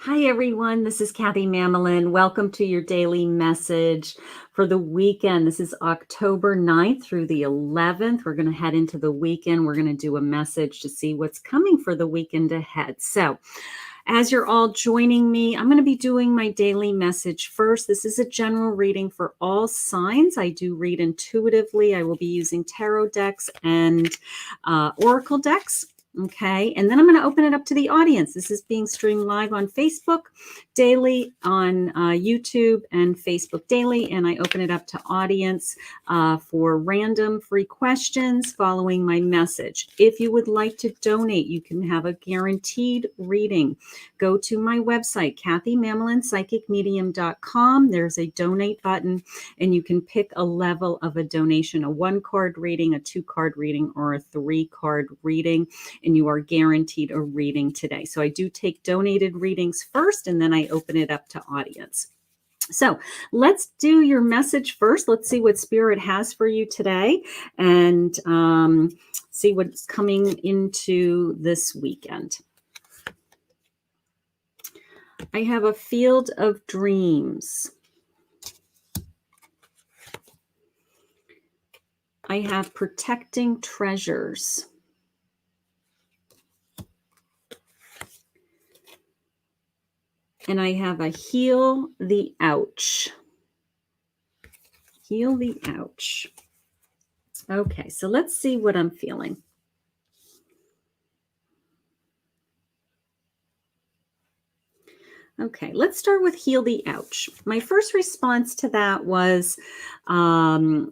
Hi, everyone. This is Kathy Mamelin. Welcome to your daily message for the weekend. This is October 9th through the 11th. We're going to head into the weekend. We're going to do a message to see what's coming for the weekend ahead. So, as you're all joining me, I'm going to be doing my daily message first. This is a general reading for all signs. I do read intuitively. I will be using tarot decks and oracle decks. Okay, and then I'm going to open it up to the audience. This is being streamed live on Facebook daily, on YouTube and Facebook daily, and I open it up to audience for random free questions following my message. If you would like to donate, you can have a guaranteed reading. Go to my website, kathymamelinspsychicmedium.com. There's a donate button, and you can pick a level of a donation, a 1-card reading, a 2-card reading, or a 3-card reading, and you are guaranteed a reading today. So I do take donated readings first, and then I open it up to audience. So let's do your message first. Let's see what Spirit has for you today, and see what's coming into this weekend. I have a field of dreams. I have protecting treasures. And I have a heal the ouch. Heal the ouch. Okay, so let's see what I'm feeling. Okay, let's start with heal the ouch. My first response to that was, I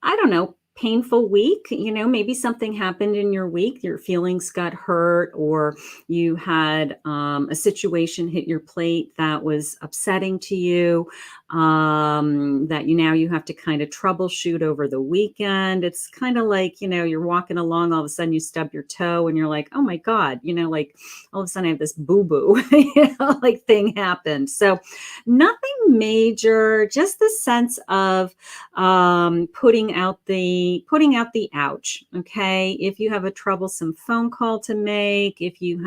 don't know, painful week. You know, maybe something happened in your week, your feelings got hurt, or you had a situation hit your plate that was upsetting to you, that you have to kind of troubleshoot over the weekend. It's kind of like, you're walking along, all of a sudden you stub your toe and you're like, oh my God, like all of a sudden I have this boo-boo, like thing happened. So nothing major, just the sense of putting out the ouch. Okay, if you have a troublesome phone call to make, if you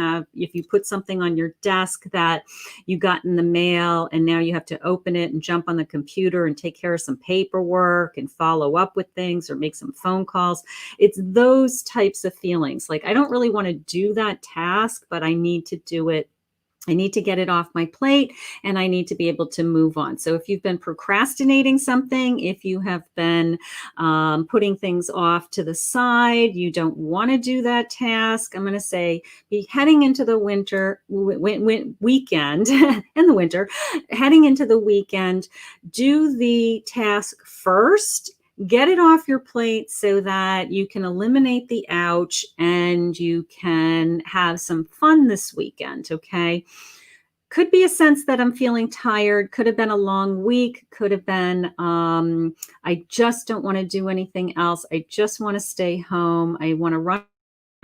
put something on your desk that you got in the mail and now you have to open it and jump on the computer and take care of some paperwork and follow up with things or make some phone calls, it's those types of feelings. Like, I don't really want to do that task, but I need to do it. I need to get it off my plate, and I need to be able to move on. So if you've been procrastinating something, if you have been putting things off to the side, you don't want to do that task, I'm going to say be heading into the weekend in the winter, heading into the weekend, do the task first. Get it off your plate so that you can eliminate the ouch and you can have some fun this weekend, okay? Could be a sense that I'm feeling tired, could have been a long week, could have been, I just don't want to do anything else. I just want to stay home. I want to run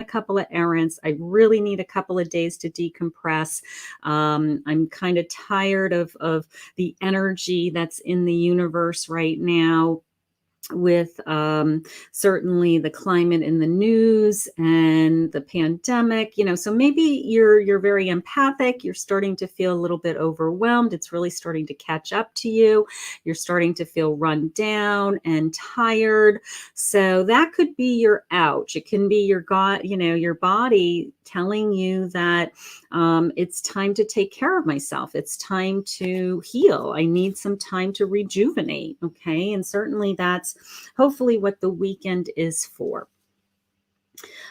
a couple of errands. I really need a couple of days to decompress. I'm kind of tired of the energy that's in the universe right now, with certainly the climate in the news and the pandemic, so maybe you're very empathic. You're starting to feel a little bit overwhelmed. It's really starting to catch up to you. You're starting to feel run down and tired. So that could be your ouch. It can be your body telling you that it's time to take care of myself. It's time to heal. I need some time to rejuvenate. Okay. And certainly that's hopefully what the weekend is for.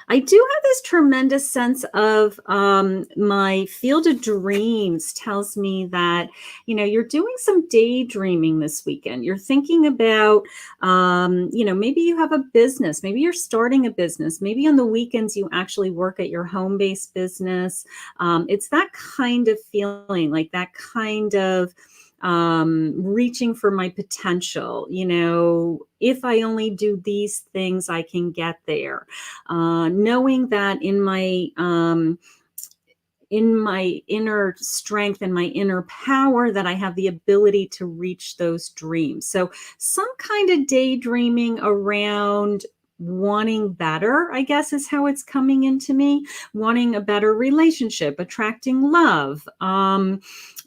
I do have this tremendous sense of my field of dreams tells me that, you're doing some daydreaming this weekend. You're thinking about, maybe you have a business, maybe you're starting a business, maybe on the weekends you actually work at your home-based business. It's that kind of feeling, like that kind of reaching for my potential. If I only do these things, I can get there. Knowing that in my inner strength and my inner power, that I have the ability to reach those dreams. So some kind of daydreaming around wanting better, I guess is how it's coming into me, wanting a better relationship, attracting love,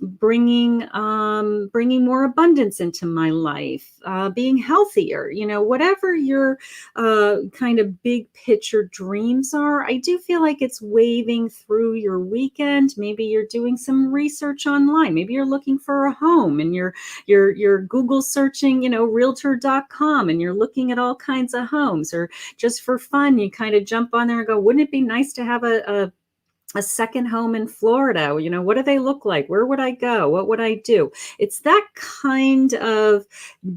bringing more abundance into my life, being healthier, whatever your kind of big picture dreams are. I do feel like it's waving through your weekend. Maybe you're doing some research online. Maybe you're looking for a home and you're Google searching, realtor.com, and you're looking at all kinds of homes. Or just for fun, you kind of jump on there and go, wouldn't it be nice to have a second home in Florida? What do they look like? Where would I go? What would I do? It's that kind of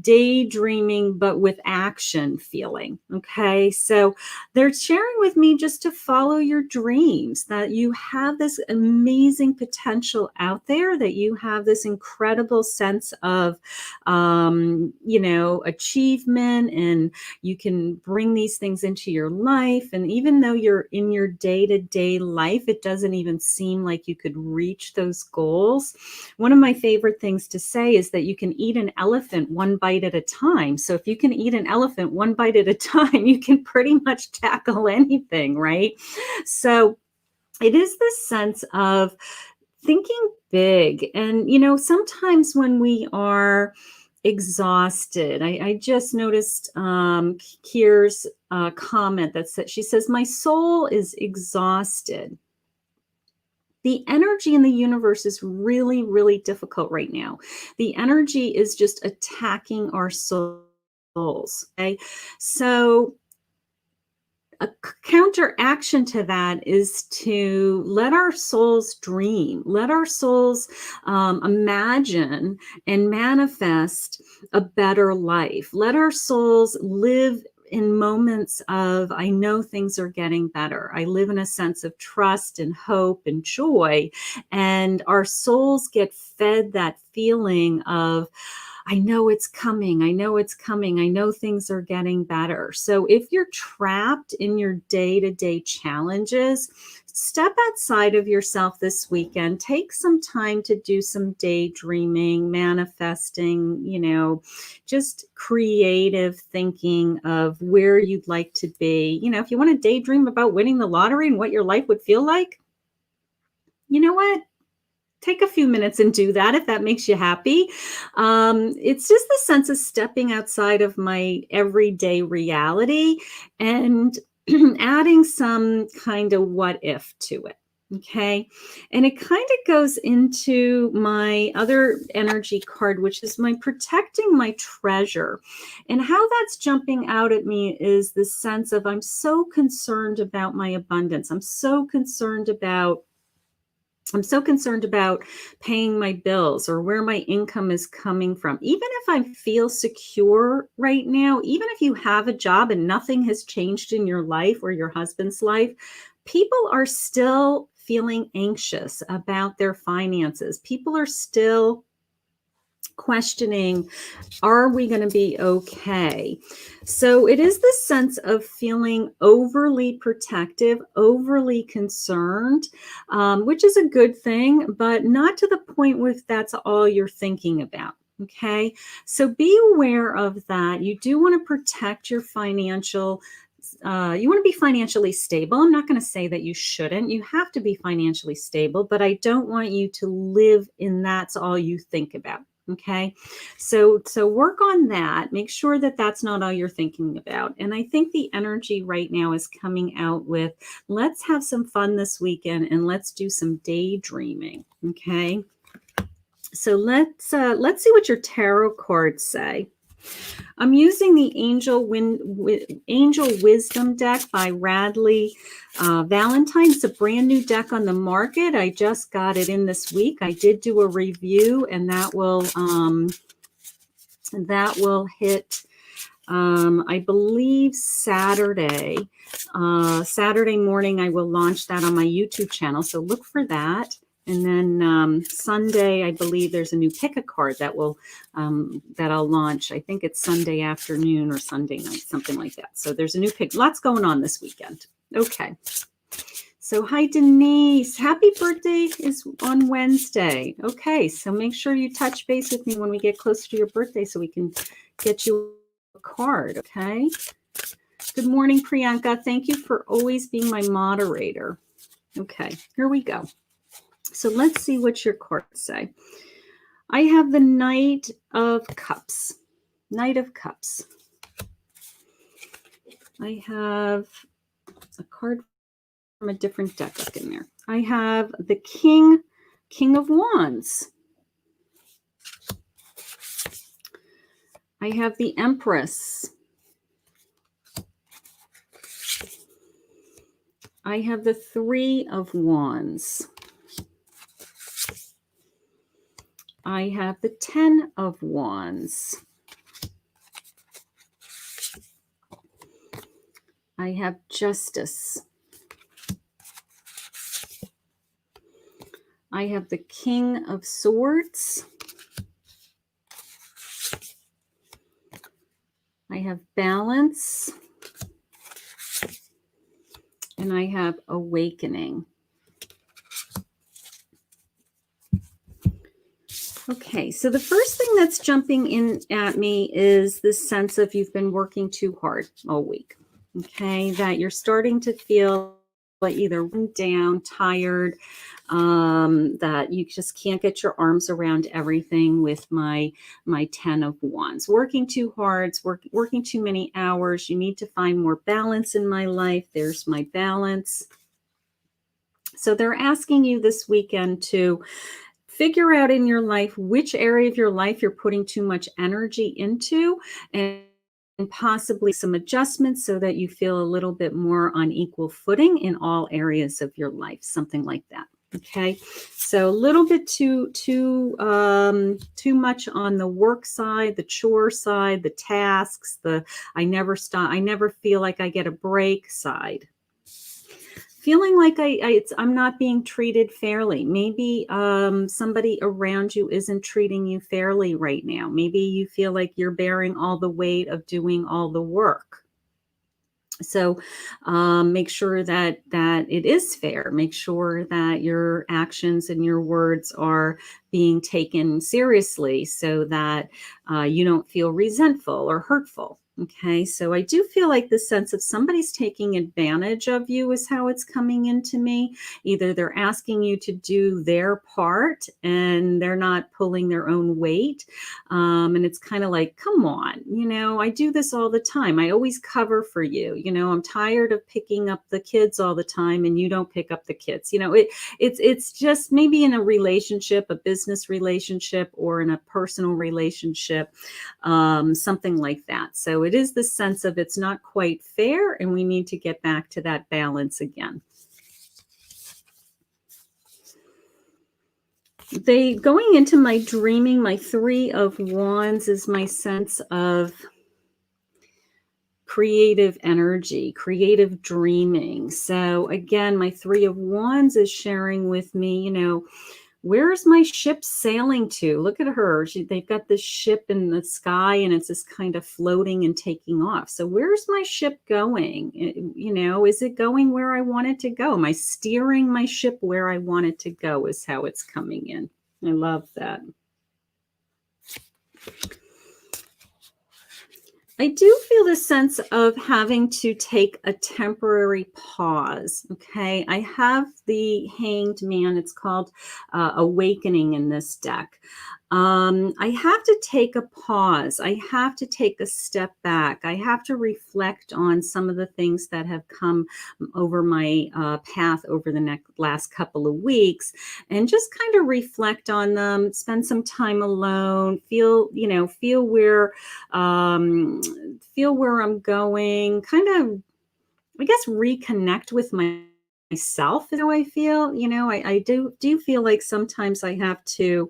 daydreaming, but with action feeling. Okay. So they're sharing with me just to follow your dreams, that you have this amazing potential out there, that you have this incredible sense of, achievement, and you can bring these things into your life. And even though you're in your day-to-day life, it doesn't even seem like you could reach those goals. One of my favorite things to say is that you can eat an elephant one bite at a time. So if you can eat an elephant one bite at a time, you can pretty much tackle anything, right? So it is this sense of thinking big. And, sometimes when we are exhausted, I just noticed Kier's comment that said, she says, my soul is exhausted. The energy in the universe is really, really difficult right now. The energy is just attacking our souls. Okay. So a counteraction to that is to let our souls dream, let our souls imagine and manifest a better life. Let our souls live in moments of, I know things are getting better. I live in a sense of trust and hope and joy. And our souls get fed that feeling of, I know it's coming. I know it's coming. I know things are getting better. So if you're trapped in your day-to-day challenges, step outside of yourself this weekend. Take some time to do some daydreaming, manifesting, just creative thinking of where you'd like to be. If you want to daydream about winning the lottery and what your life would feel like, you know what? Take a few minutes and do that if that makes you happy. It's just the sense of stepping outside of my everyday reality and adding some kind of what if to it. Okay. And it kind of goes into my other energy card, which is my protecting my treasure. And how that's jumping out at me is the sense of, I'm so concerned about my abundance. I'm so concerned about paying my bills or where my income is coming from. Even if I feel secure right now, even if you have a job and nothing has changed in your life or your husband's life, people are still feeling anxious about their finances. People are still questioning, are we going to be okay? So it is this sense of feeling overly protective, overly concerned, which is a good thing, but not to the point where that's all you're thinking about. Okay. So be aware of that. You do want to protect your financial you want to be financially stable. I'm not going to say that you shouldn't. You have to be financially stable, but I don't want you to live in that's all you think about. Okay. So work on that. Make sure that that's not all you're thinking about. And I think the energy right now is coming out with, let's have some fun this weekend and let's do some daydreaming. Okay. So let's see what your tarot cards say. I'm using the Angel Wisdom deck by Radley Valentine. It's a brand new deck on the market. I just got it in this week. I did do a review, and that will hit, I believe, Saturday. Saturday morning, I will launch that on my YouTube channel. So look for that. And then Sunday, I believe there's a new pick a card that will that I'll launch. I think it's Sunday afternoon or Sunday night, something like that. So there's a new pick. Lots going on this weekend. Okay. So hi, Denise. Happy birthday is on Wednesday. Okay. So make sure you touch base with me when we get closer to your birthday so we can get you a card. Okay. Good morning, Priyanka. Thank you for always being my moderator. Okay, here we go. So let's see what your cards say. I have the Knight of Cups. Knight of Cups. I have a card from a different deck up in there. I have the King of Wands. I have the Empress. I have the Three of Wands. I have the 10 of Wands. I have Justice. I have the King of Swords. I have Balance. And I have Awakening. Okay, so the first thing that's jumping in at me is this sense of you've been working too hard all week. Okay, that you're starting to feel like either run down, tired, that you just can't get your arms around everything with my 10 of Wands. Working too hard, working too many hours. You need to find more balance in my life. There's my balance. So they're asking you this weekend to figure out in your life which area of your life you're putting too much energy into, and possibly some adjustments so that you feel a little bit more on equal footing in all areas of your life, something like that. Okay, so a little bit too much on the work side, the chore side, the tasks, the I never feel like I get a break side. Feeling like I'm not being treated fairly. Maybe somebody around you isn't treating you fairly right now. Maybe you feel like you're bearing all the weight of doing all the work. So make sure that it is fair. Make sure that your actions and your words are being taken seriously so that you don't feel resentful or hurtful. Okay, so I do feel like the sense of somebody's taking advantage of you is how it's coming into me. Either they're asking you to do their part and they're not pulling their own weight. And it's kind of like, come on, I do this all the time. I always cover for you. I'm tired of picking up the kids all the time and you don't pick up the kids. It's just maybe in a relationship, a business relationship, or in a personal relationship, something like that. So it is the sense of it's not quite fair and we need to get back to that balance again. Going into my dreaming, my Three of Wands is my sense of creative energy, creative dreaming. So again, my Three of Wands is sharing with me, where's my ship sailing to? Look at her. They've got this ship in the sky and it's just kind of floating and taking off. So where's my ship going? Is it going where I want it to go? Am I steering my ship where I want it to go is how it's coming in. I love that. I do feel the sense of having to take a temporary pause. Okay, I have the Hanged Man. It's called Awakening in this deck. I have to take a pause. I have to take a step back. I have to reflect on some of the things that have come over my path over the last couple of weeks, and just kind of reflect on them. Spend some time alone. Feel where I'm going. Kind of, I guess, reconnect with myself is how I feel. I do feel like sometimes I have to,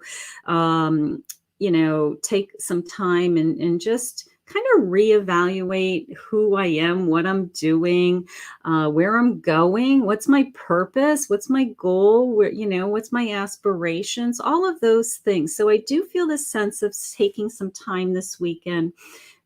take some time and just kind of reevaluate who I am, what I'm doing, where I'm going, what's my purpose, what's my goal, what's my aspirations, all of those things. So I do feel this sense of taking some time this weekend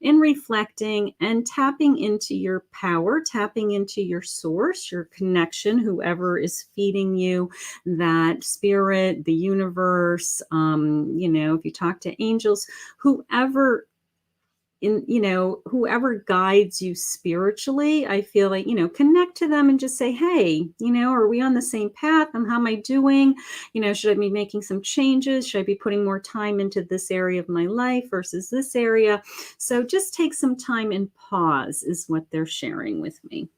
in reflecting and tapping into your power, tapping into your source, your connection, whoever is feeding you, that spirit, the universe, if you talk to angels, whoever whoever guides you spiritually, I feel like, connect to them and just say, hey, are we on the same path? How am I doing? Should I be making some changes? Should I be putting more time into this area of my life versus this area? So just take some time and pause is what they're sharing with me.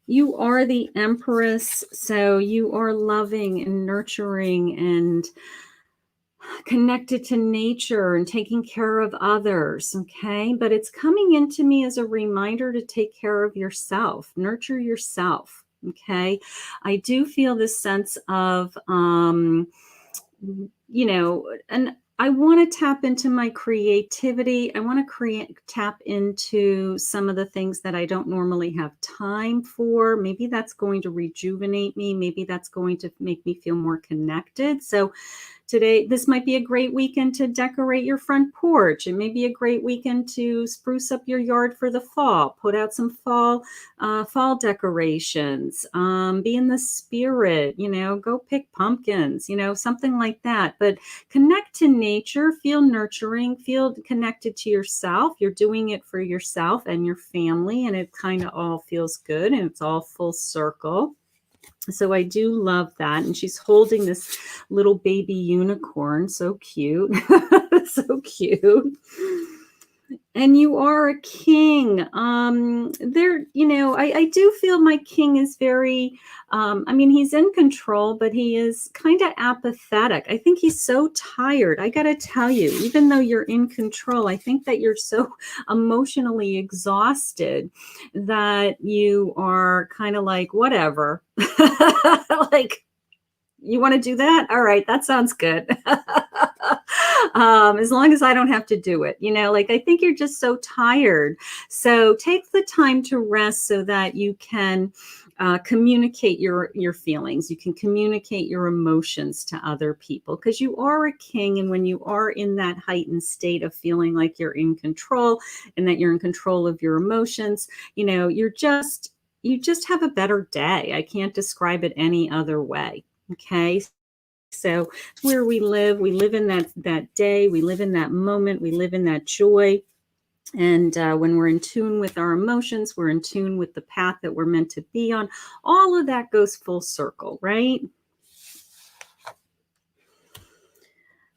You are the Empress, so you are loving and nurturing and connected to nature and taking care of others, okay? But it's coming into me as a reminder to take care of yourself, nurture yourself, okay? I do feel this sense of, and I want to tap into my creativity. I want to tap into some of the things that I don't normally have time for. Maybe that's going to rejuvenate me. Maybe that's going to make me feel more connected. So today, this might be a great weekend to decorate your front porch. It may be a great weekend to spruce up your yard for the fall. Put out some fall decorations. Be in the spirit. Go pick pumpkins. Something like that. But connect to nature. Feel nurturing. Feel connected to yourself. You're doing it for yourself and your family, and it kind of all feels good, and it's all full circle. So I do love that. And she's holding this little baby unicorn. So cute. So cute. And you are a king. I do feel my king is very, he's in control, but he is kind of apathetic. I think he's so tired. I got to tell you, even though you're in control, I think that you're so emotionally exhausted that you are kind of like, whatever. Like, you want to do that? All right, that sounds good. As long as I don't have to do it, I think you're just so tired. So take the time to rest so that you can communicate your feelings. You can communicate your emotions to other people, because you are a king. And when you are in that heightened state of feeling like you're in control and that you're in control of your emotions, you just have a better day. I can't describe it any other way. Okay. So where we live in that day, we live in that moment, we live in that joy. And when we're in tune with our emotions, we're in tune with the path that we're meant to be on. All of that goes full circle, right?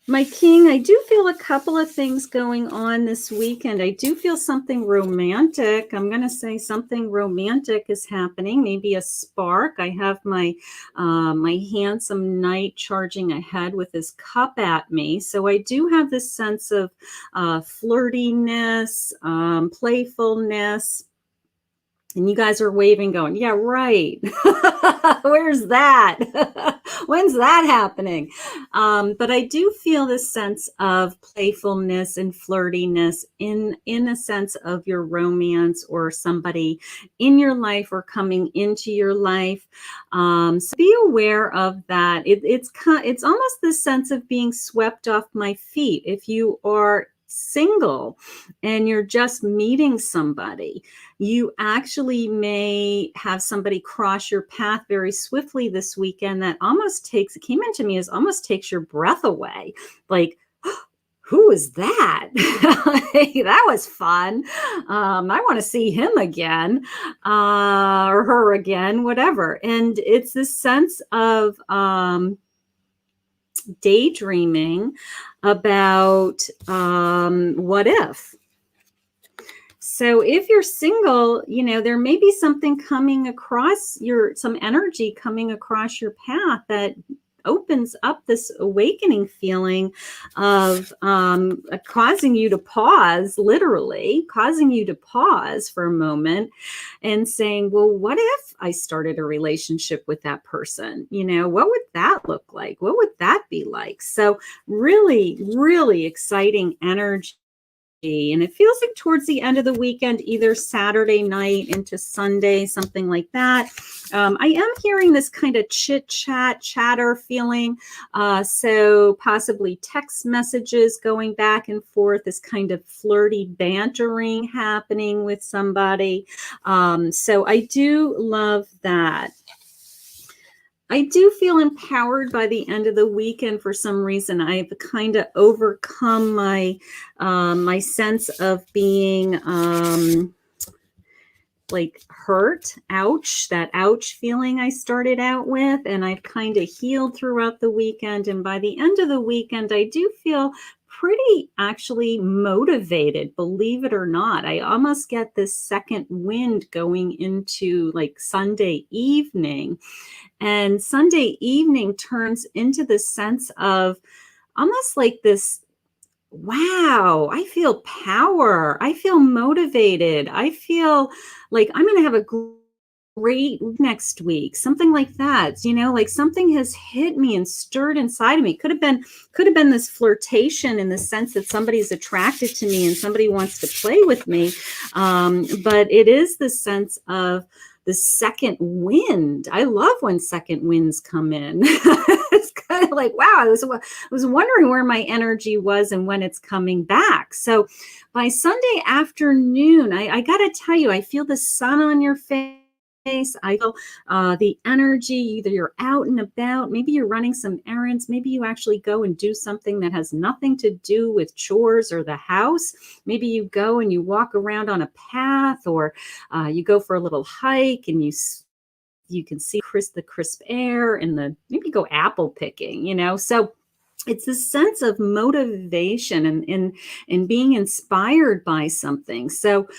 My king, I do feel a couple of things going on this weekend. I do feel something romantic. I'm going to say something romantic is happening, maybe a spark. I have my handsome knight charging ahead with his cup at me. So I do have this sense of flirtiness, playfulness. And you guys are waving, going, yeah, right. Where's that? When's that happening? But I do feel this sense of playfulness and flirtiness in a sense of your romance or somebody in your life or coming into your life. So be aware of that. It's almost this sense of being swept off my feet. If you are single and you're just meeting somebody, you actually may have somebody cross your path very swiftly this weekend that came into me as almost takes your breath away. Like, who is that? That was fun. I want to see him again, or her again, whatever. And it's this sense of daydreaming about what if. So if you're single, there may be something coming across some energy coming across your path that opens up this awakening feeling of causing you to pause, literally causing you to pause for a moment and saying, well, what if I started a relationship with that person? What would that look like? What would that be like? So really, really exciting energy. And it feels like towards the end of the weekend, either Saturday night into Sunday, something like that. I am hearing this kind of chatter feeling. So possibly text messages going back and forth, this kind of flirty bantering happening with somebody. So I do love that. I do feel empowered by the end of the weekend. For some reason, I've kind of overcome my sense of being like hurt, ouch, that ouch feeling I started out with, and I've kind of healed throughout the weekend. And by the end of the weekend, I do feel pretty actually motivated, believe it or not. I almost get this second wind going into like Sunday evening. And Sunday evening turns into the sense of almost like this, wow, I feel power. I feel motivated. I feel like I'm going to have a great next week, something like that. Like something has hit me and stirred inside of me. Could have been this flirtation in the sense that somebody's attracted to me and somebody wants to play with me. But it is the sense of the second wind. I love when second winds come in. It's kind of like, wow, I was wondering where my energy was and when it's coming back. So by Sunday afternoon, I got to tell you, I feel the sun on your face. I feel the energy. Either you're out and about, maybe you're running some errands, maybe you actually go and do something that has nothing to do with chores or the house. Maybe you go and you walk around on a path, or you go for a little hike and you can see the crisp air, and maybe go apple picking. So it's this sense of motivation and being inspired by something. So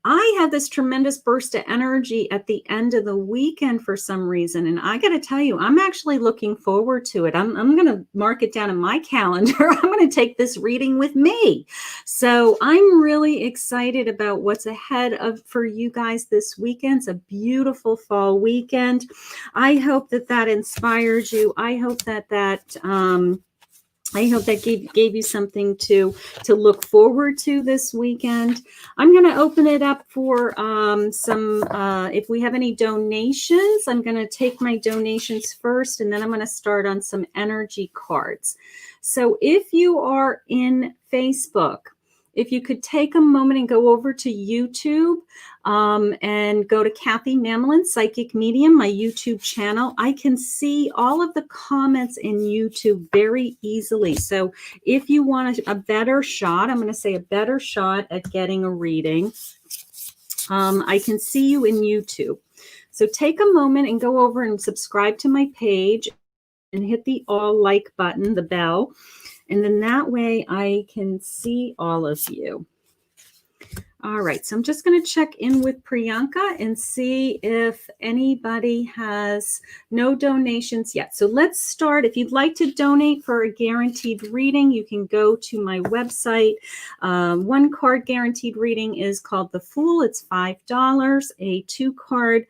I had this tremendous burst of energy at the end of the weekend for some reason. And I got to tell you, I'm actually looking forward to it. I'm going to mark it down in my calendar. I'm going to take this reading with me. So I'm really excited about what's ahead for you guys this weekend. It's a beautiful fall weekend. I hope that inspires you. I hope that gave you something to look forward to this weekend. I'm going to open it up for some, if we have any donations. I'm going to take my donations first, and then I'm going to start on some energy cards. So if you are in Facebook, if you could take a moment and go over to YouTube and go to Kathy Mamelin, Psychic Medium, my YouTube channel. I can see all of the comments in YouTube very easily. So if you want a better shot, I'm going to say a better shot at getting a reading, I can see you in YouTube. So take a moment and go over and subscribe to my page and hit the all like button, the bell. And then that way I can see all of you. All right, so I'm just going to check in with Priyanka and see if anybody has no donations yet. So let's start. If you'd like to donate for a guaranteed reading, you can go to my website. One card guaranteed reading is called The Fool. It's $5. A 2-card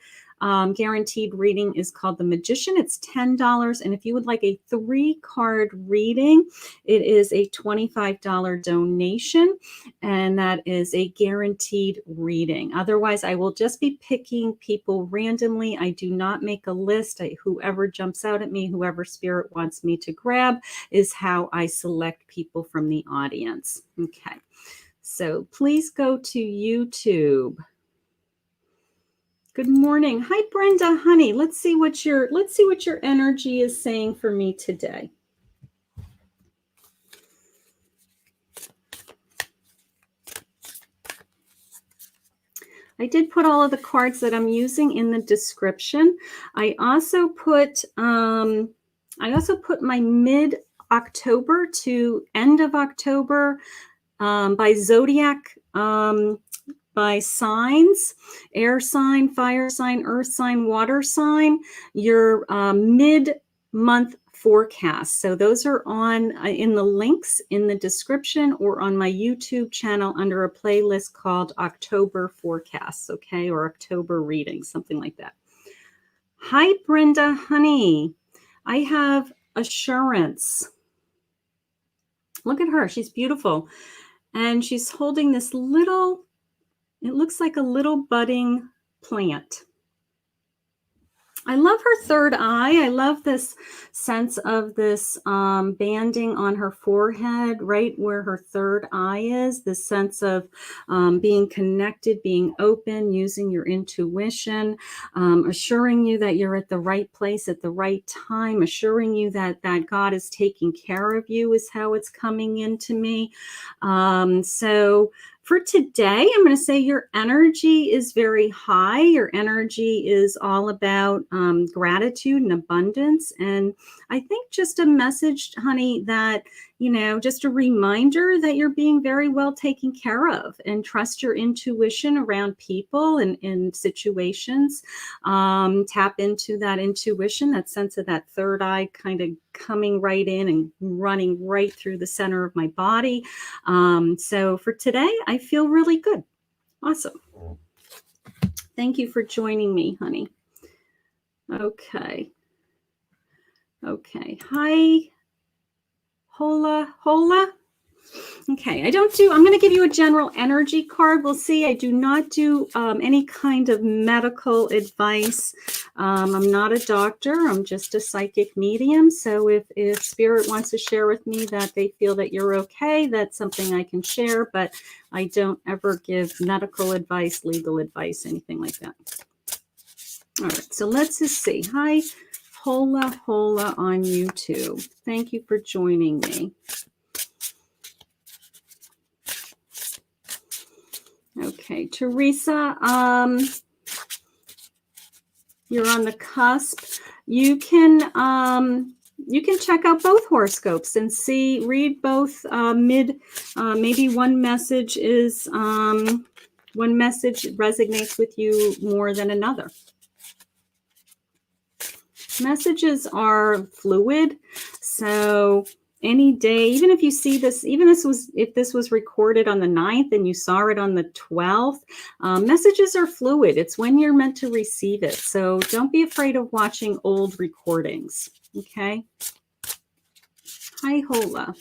guaranteed reading is called The Magician. It's $10. And if you would like a 3-card reading, it is a $25 donation, and that is a guaranteed reading. Otherwise, I will just be picking people randomly. I do not make a list. Whoever jumps out at me, whoever spirit wants me to grab, is how I select people from the audience. Okay, so please go to YouTube. Good morning. Hi, Brenda, honey. Let's see what your energy is saying for me today. I did put all of the cards that I'm using in the description. I also put my mid-October to end of October by zodiac. By signs: air sign, fire sign, earth sign, water sign, your mid-month forecast. So those are on in the links in the description or on my YouTube channel under a playlist called October Forecasts, okay, or October Readings, something like that. Hi, Brenda, honey. I have Assurance. Look at her. She's beautiful. And she's holding this little, it looks like a little budding plant. I love her third eye. I love this sense of this banding on her forehead, right where her third eye is. This sense of being connected, being open, using your intuition, assuring you that you're at the right place at the right time, assuring you that God is taking care of you is how it's coming into me. So for today, I'm going to say your energy is very high. Your energy is all about gratitude and abundance. And I think just a message, honey, that, just a reminder that you're being very well taken care of, and trust your intuition around people and in situations. Tap into that intuition, that sense of that third eye kind of coming right in and running right through the center of my body. So for today, I feel really good. Awesome. Thank you for joining me, honey. Okay. Hi, Hola. Okay, I'm going to give you a general energy card. We'll see. I do not do any kind of medical advice. I'm not a doctor. I'm just a psychic medium. So if Spirit wants to share with me that they feel that you're okay, that's something I can share. But I don't ever give medical advice, legal advice, anything like that. All right, so let's just see. Hi, Hola on YouTube. Thank you for joining me. Okay, Teresa, you're on the cusp. You can check out both horoscopes and read both maybe one message resonates with you more than another. Messages are fluid, so any day, even if you see this, if this was recorded on the 9th and you saw it on the 12th, messages are fluid. It's when you're meant to receive it. So don't be afraid of watching old recordings. Okay. Hi, Hola.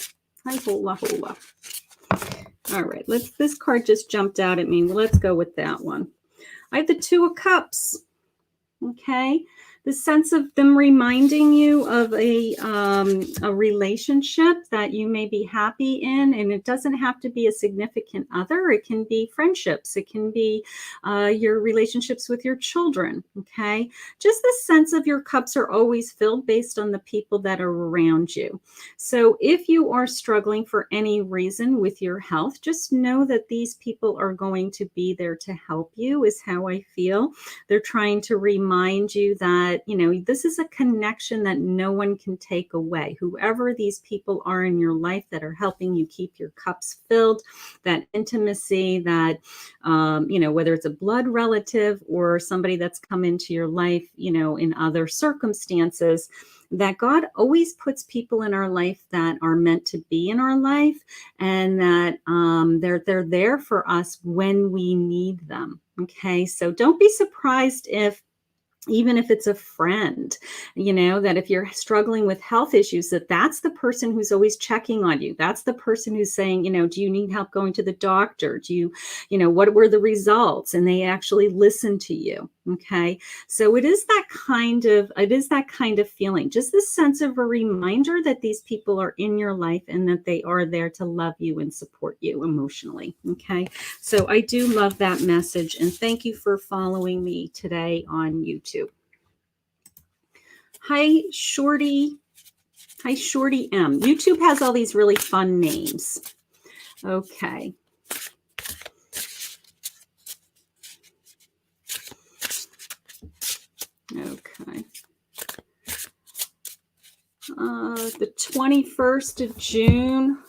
All right. This card just jumped out at me. Let's go with that one. I have the Two of Cups. Okay. The sense of them reminding you of a relationship that you may be happy in, and it doesn't have to be a significant other. It can be friendships. It can be your relationships with your children. Okay, just the sense of your cups are always filled based on the people that are around you. So if you are struggling for any reason with your health, just know that these people are going to be there to help you, is how I feel. They're trying to remind you that, this is a connection that no one can take away. Whoever these people are in your life that are helping you keep your cups filled, that intimacy, that, whether it's a blood relative or somebody that's come into your life, in other circumstances, that God always puts people in our life that are meant to be in our life, and that they're there for us when we need them. Okay, so don't be surprised even if it's a friend, that if you're struggling with health issues, that's the person who's always checking on you. That's the person who's saying, do you need help going to the doctor? Do you, what were the results? And they actually listen to you. Okay. So it is that kind of feeling, just this sense of a reminder that these people are in your life and that they are there to love you and support you emotionally. Okay. So I do love that message. And thank you for following me today on YouTube. Hi, Shorty M. YouTube has all these really fun names. Okay. The 21st of June.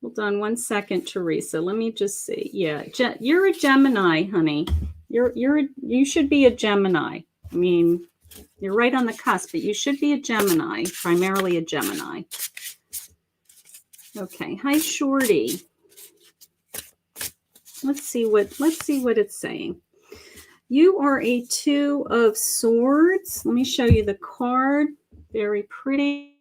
Hold on one second, Teresa. Let me just see. Yeah, you're a Gemini, honey. You should be a Gemini. I mean, you're right on the cusp, but you should be a Gemini, primarily a Gemini. Okay. Hi, Shorty. Let's see what it's saying. You are a Two of Swords. Let me show you the card. Very pretty.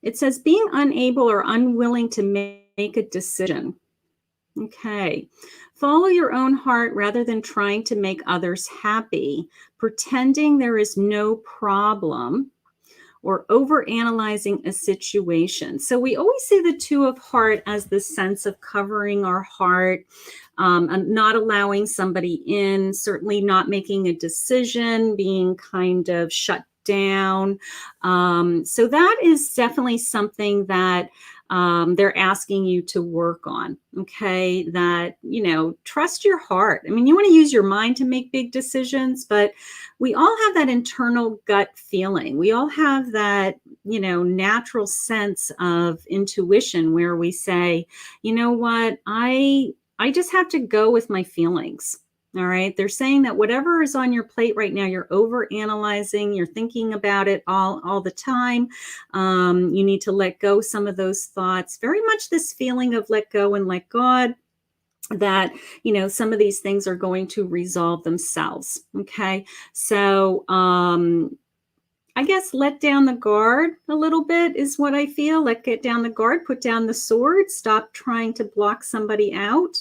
It says being unable or unwilling to make a decision. Okay. Follow your own heart rather than trying to make others happy, pretending there is no problem, or overanalyzing a situation. So we always see the Two of Heart as the sense of covering our heart, and not allowing somebody in, certainly not making a decision, being kind of shut down. So that is definitely something that they're asking you to work on. Okay. That, trust your heart. I mean, you want to use your mind to make big decisions, but we all have that internal gut feeling. We all have that, natural sense of intuition where we say, you know what, I just have to go with my feelings. All right. They're saying that whatever is on your plate right now, you're over analyzing, you're thinking about it all the time. You need to let go some of those thoughts. Very much this feeling of let go and let God, that some of these things are going to resolve themselves. Okay. So I guess let down the guard a little bit is what I feel. Get down the guard, put down the sword, stop trying to block somebody out.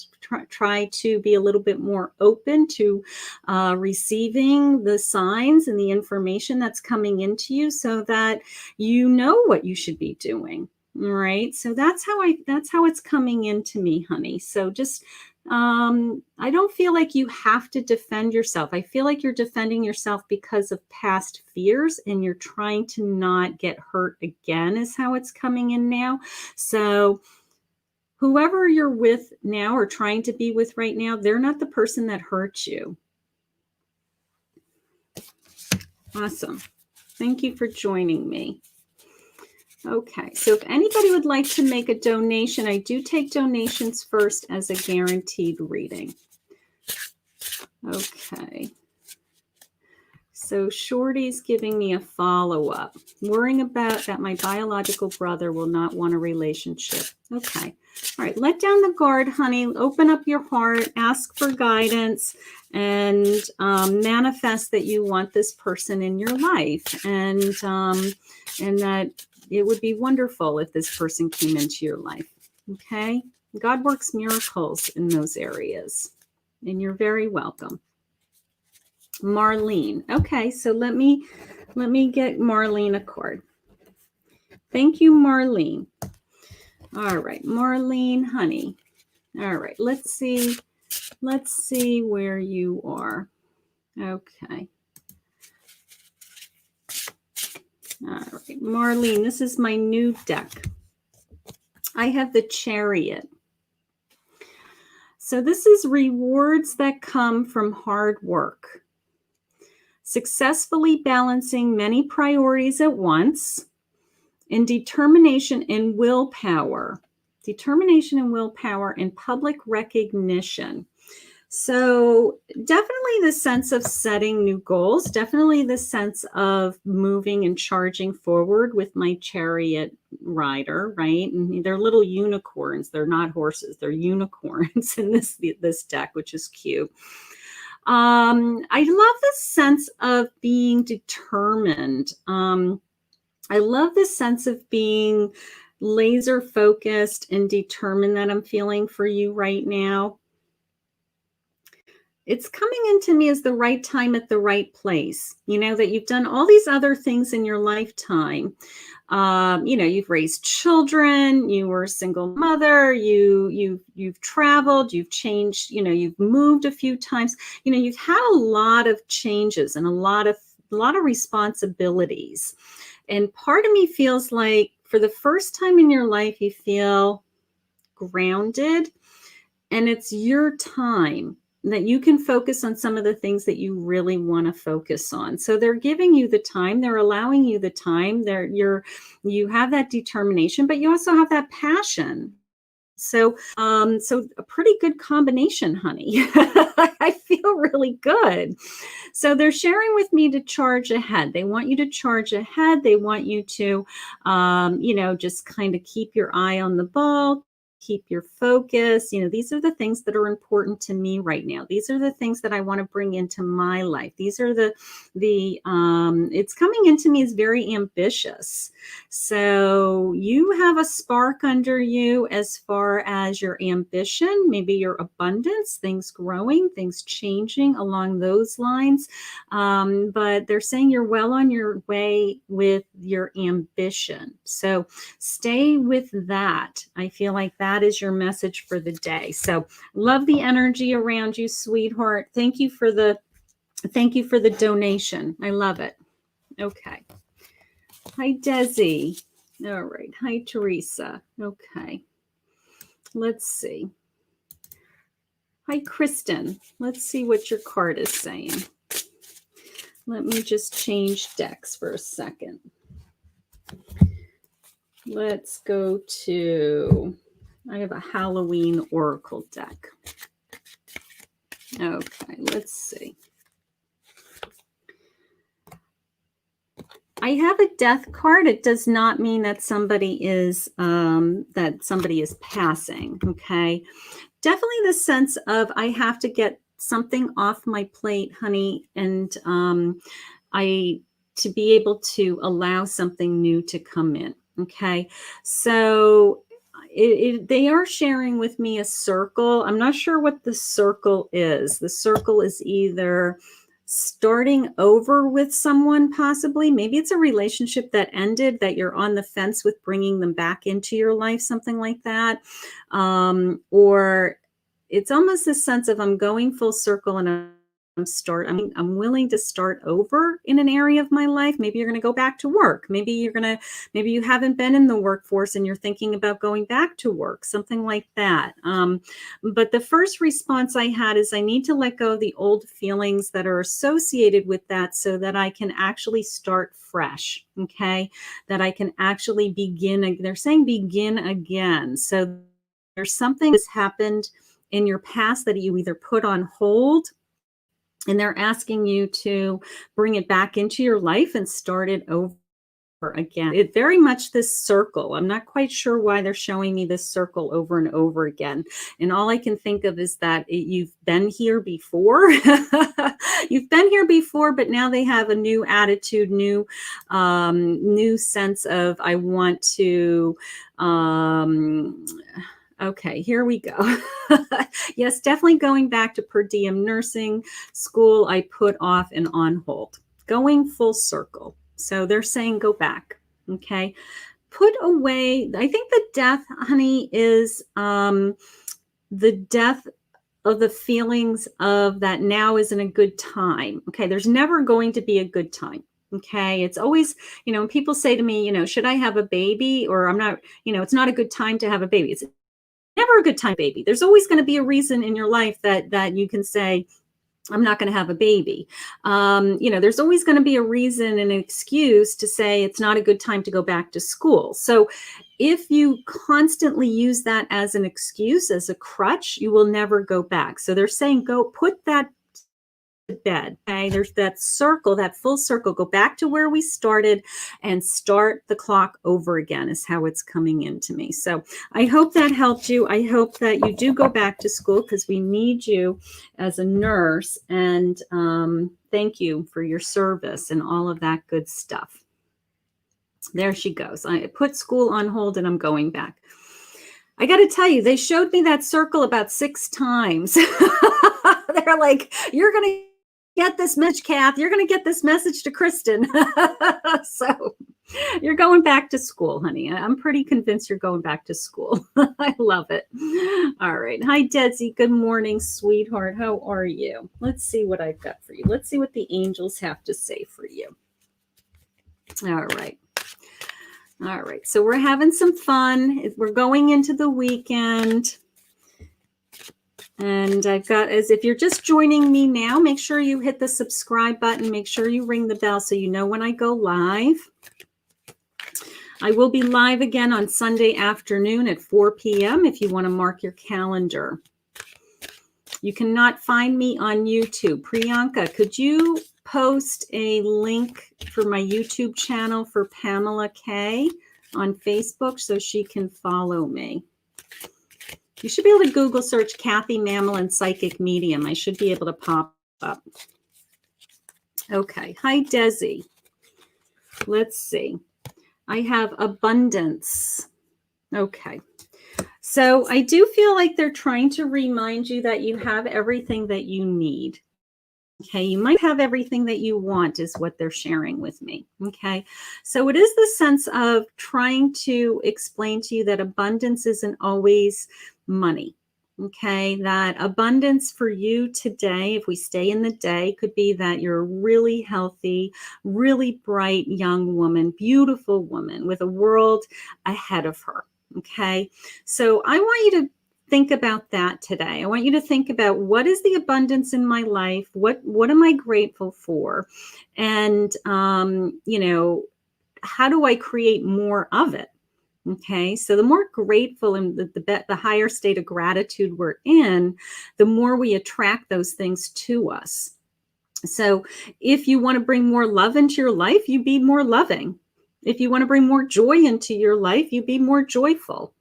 Try to be a little bit more open to receiving the signs and the information that's coming into you, so that you know what you should be doing. All right. So that's how it's coming into me, honey. So just I don't feel like you have to defend yourself. I feel like you're defending yourself because of past fears, and you're trying to not get hurt again, is how it's coming in now. So whoever you're with now or trying to be with right now, they're not the person that hurt you. Awesome. Thank you for joining me. Okay, so if anybody would like to make a donation, I do take donations first as a guaranteed reading. Okay. So Shorty's giving me a follow-up. Worrying about that my biological brother will not want a relationship. Okay. All right. Let down the guard, honey. Open up your heart. Ask for guidance. And manifest that you want this person in your life. And that it would be wonderful if this person came into your life. Okay? God works miracles in those areas. And you're very welcome. Marlene. Okay, so let me get Marlene a card. Thank you, Marlene. All right, Marlene, honey. All right, let's see where you are. Okay. All right, Marlene, this is my new deck. I have the Chariot. So this is rewards that come from hard work. Successfully balancing many priorities at once, and determination and willpower. Determination and willpower and public recognition. So definitely the sense of setting new goals, definitely the sense of moving and charging forward with my chariot rider, right? And they're little unicorns. They're not horses. They're unicorns in this deck, which is cute. I love the sense of being determined. I love the sense of being laser focused and determined that I'm feeling for you right now. It's coming into me as the right time at the right place. That you've done all these other things in your lifetime. You've raised children, you were a single mother, you've traveled, you've changed, you've moved a few times. You've had a lot of changes and a lot of responsibilities. And part of me feels like for the first time in your life, you feel grounded, and it's your time that you can focus on some of the things that you really want to focus on. So they're giving you the time, they're allowing you the time, you have that determination, but you also have that passion. So a pretty good combination, honey. I feel really good. So they're sharing with me to charge ahead. They want you to charge ahead. They want you to, just kind of keep your eye on the ball, keep your focus. You know, these are the things that are important to me right now. These are the things that I want to bring into my life. These are it's coming into me as very ambitious. So you have a spark under you as far as your ambition, maybe your abundance, things growing, things changing along those lines. But they're saying you're well on your way with your ambition. So stay with that. I feel like that is your message for the day. So love the energy around you, sweetheart. Thank you for the donation. I love it. Okay. Hi, Desi. All right. Hi, Teresa. Okay. Let's see. Hi, Kristen. Let's see what your card is saying. Let me just change decks for a second. Let's go to, I have a Halloween Oracle deck. Okay, let's see. I have a death card. It does not mean that somebody is passing. Okay, definitely the sense of I have to get something off my plate, honey, and to be able to allow something new to come in. Okay, so they are sharing with me a circle. I'm not sure what the circle is. The circle is either starting over with someone, possibly. Maybe it's a relationship that ended that you're on the fence with bringing them back into your life, something like that. Or it's almost this sense of I'm going full circle and I'm willing to start over in an area of my life. Maybe you're going to go back to work. Maybe you haven't been in the workforce and you're thinking about going back to work, something like that. But the first response I had is I need to let go of the old feelings that are associated with that so that I can actually start fresh. Okay. That I can actually begin. They're saying begin again. So there's something that's happened in your past that you either put on hold, and they're asking you to bring it back into your life and start it over again. It very much this circle. I'm not quite sure why they're showing me this circle over and over again. And all I can think of is that you've been here before. You've been here before, but now they have a new attitude, new sense of I want to. Okay, here we go. Yes, definitely going back to per diem nursing school. I put off and on hold, going full circle. So they're saying go back. Okay, put away. I think the death, honey, is the death of the feelings of that now isn't a good time. Okay, there's never going to be a good time. Okay, it's always, when people say to me, should I have a baby, or I'm not, it's not a good time to have a baby. It's never a good time, baby. There's always going to be a reason in your life that you can say, I'm not going to have a baby. There's always going to be a reason and an excuse to say it's not a good time to go back to school. So if you constantly use that as an excuse, as a crutch, you will never go back. So they're saying, go put that to bed. Okay, there's that circle, that full circle. Go back to where we started and start the clock over again is how it's coming into me. So I hope that helped you. I hope that you do go back to school because we need you as a nurse. And thank you for your service and all of that good stuff. There she goes. I put school on hold and I'm going back. I got to tell you, they showed me that circle about 6 times. They're like, you're going to get this message, Kath. You're going to get this message to Kristen. So you're going back to school, honey. I'm pretty convinced you're going back to school. I love it. All right. Hi, Desi. Good morning, sweetheart. How are you? Let's see what I've got for you. Let's see what the angels have to say for you. All right. All right. So we're having some fun. We're going into the weekend. And I've got, as if you're just joining me now, make sure you hit the subscribe button. Make sure you ring the bell so you know when I go live. I will be live again on Sunday afternoon at 4 p.m. if you want to mark your calendar. You cannot find me on YouTube. Priyanka, could you post a link for my YouTube channel for Pamela K on Facebook so she can follow me? You should be able to Google search Kathy Mamelin Psychic Medium. I should be able to pop up. Okay. Hi, Desi. Let's see. I have abundance. Okay. So I do feel like they're trying to remind you that you have everything that you need. Okay, you might have everything that you want is what they're sharing with me. Okay, so it is the sense of trying to explain to you that abundance isn't always money. Okay, that abundance for you today, if we stay in the day, could be that you're a really healthy, really bright young woman, beautiful woman with a world ahead of her. Okay, so I want you to think about that today. I want you to think about what is the abundance in my life? What am I grateful for? And how do I create more of it? Okay, so the more grateful and the higher state of gratitude we're in, the more we attract those things to us. So if you want to bring more love into your life, you be more loving. If you want to bring more joy into your life, you be more joyful.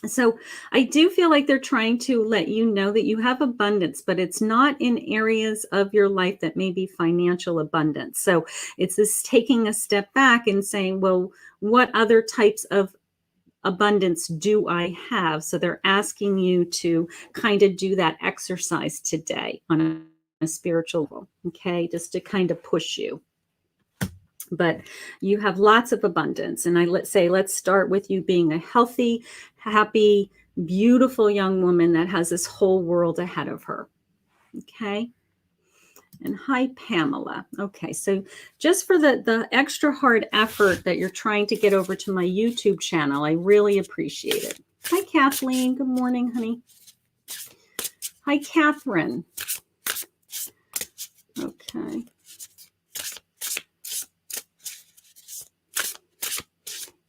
So I do feel like they're trying to let you know that you have abundance, but it's not in areas of your life that may be financial abundance. So it's this taking a step back and saying, well, what other types of abundance do I have? So they're asking you to kind of do that exercise today on a spiritual level, okay, just to kind of push you. But you have lots of abundance. And let's start with you being a healthy, happy, beautiful young woman that has this whole world ahead of her. Okay. And hi, Pamela. Okay, so just for the extra hard effort that you're trying to get over to my YouTube channel, I really appreciate it. Hi, Kathleen. Good morning, honey. Hi, Catherine. Okay.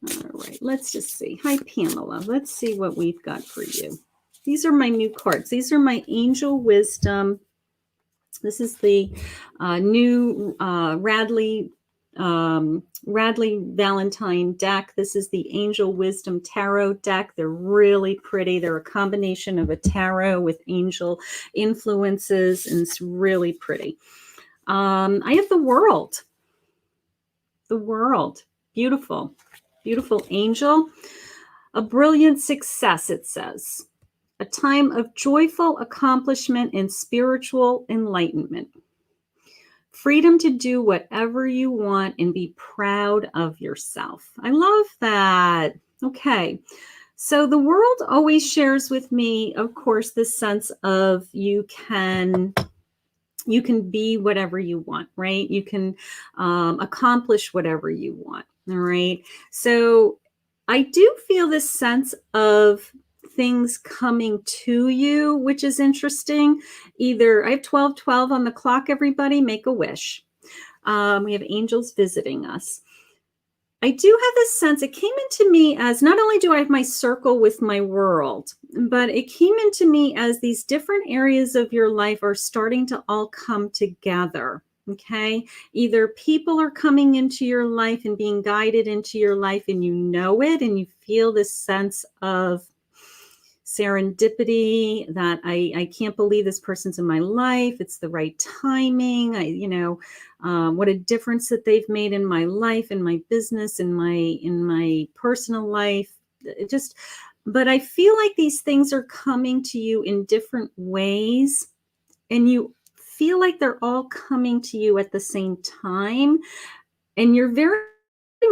All right, let's just see. Hi, Pamela. Let's see what we've got for you. These are my new cards. These are my Angel Wisdom. This is the new Radley Valentine deck. This is the Angel Wisdom Tarot deck. They're really pretty. They're a combination of a tarot with angel influences, and it's really pretty. I have the World. The World. Beautiful. Beautiful angel. A brilliant success, it says. A time of joyful accomplishment and spiritual enlightenment. Freedom to do whatever you want and be proud of yourself. I love that. Okay. So the World always shares with me, of course, this sense of you can be whatever you want, right? You can accomplish whatever you want. All right. So I do feel this sense of things coming to you, which is interesting. Either I have 12:12 on the clock, everybody, make a wish. We have angels visiting us. I do have this sense, it came into me as not only do I have my circle with my world, but it came into me as these different areas of your life are starting to all come together. Okay. Either people are coming into your life and being guided into your life, and you know it, and you feel this sense of serendipity that I can't believe this person's in my life. It's the right timing. What a difference that they've made in my life, in my business, in my personal life. But I feel like these things are coming to you in different ways, and you feel like they're all coming to you at the same time. And you're very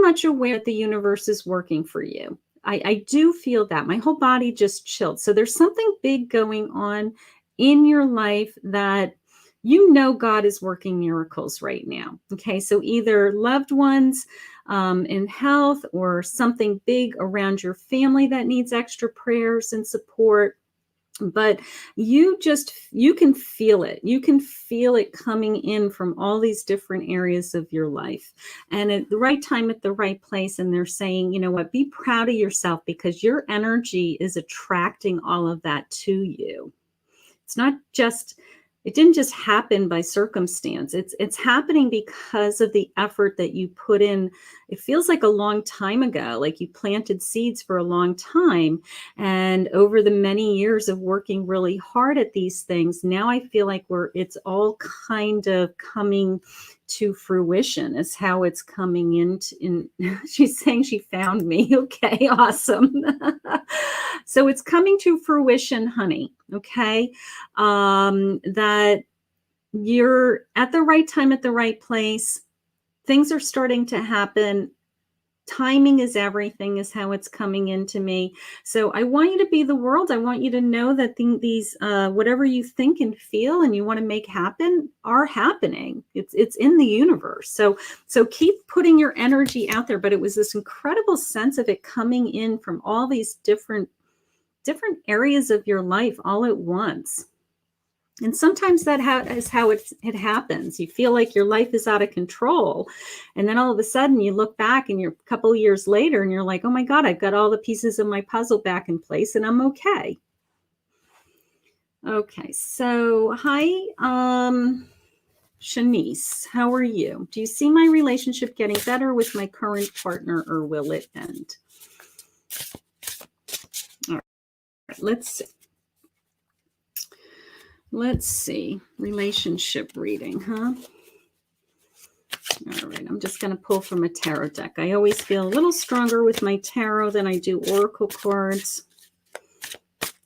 much aware that the universe is working for you. I do feel that. My whole body just chilled. So there's something big going on in your life that God is working miracles right now. Okay, so either loved ones in health, or something big around your family that needs extra prayers and support. But you can feel it. You can feel it coming in from all these different areas of your life, and at the right time, at the right place. And they're saying, you know what, be proud of yourself, because your energy is attracting all of that to you. It didn't just happen by circumstance. It's happening because of the effort that you put in it feels like a long time ago, like you planted seeds for a long time. And over the many years of working really hard at these things, now I feel like it's all kind of coming to fruition is how it's coming in. She's saying she found me. Okay, awesome. So it's coming to fruition, honey. Okay. That you're at the right time, at the right place. Things are starting to happen. Timing is everything is how it's coming into me. So I want you to be the world. I want you to know that these whatever you think and feel and you want to make happen are happening. It's in the universe. So keep putting your energy out there. But it was this incredible sense of it coming in from all these different areas of your life all at once. And sometimes that is how it happens. You feel like your life is out of control. And then all of a sudden you look back and you're a couple of years later and you're like, oh my God, I've got all the pieces of my puzzle back in place and I'm okay. Okay, so hi, Shanice, how are you? Do you see my relationship getting better with my current partner or will it end? All right, let's see. Let's see, relationship reading, huh? All right, I'm just going to pull from a tarot deck. I always feel a little stronger with my tarot than I do oracle cards.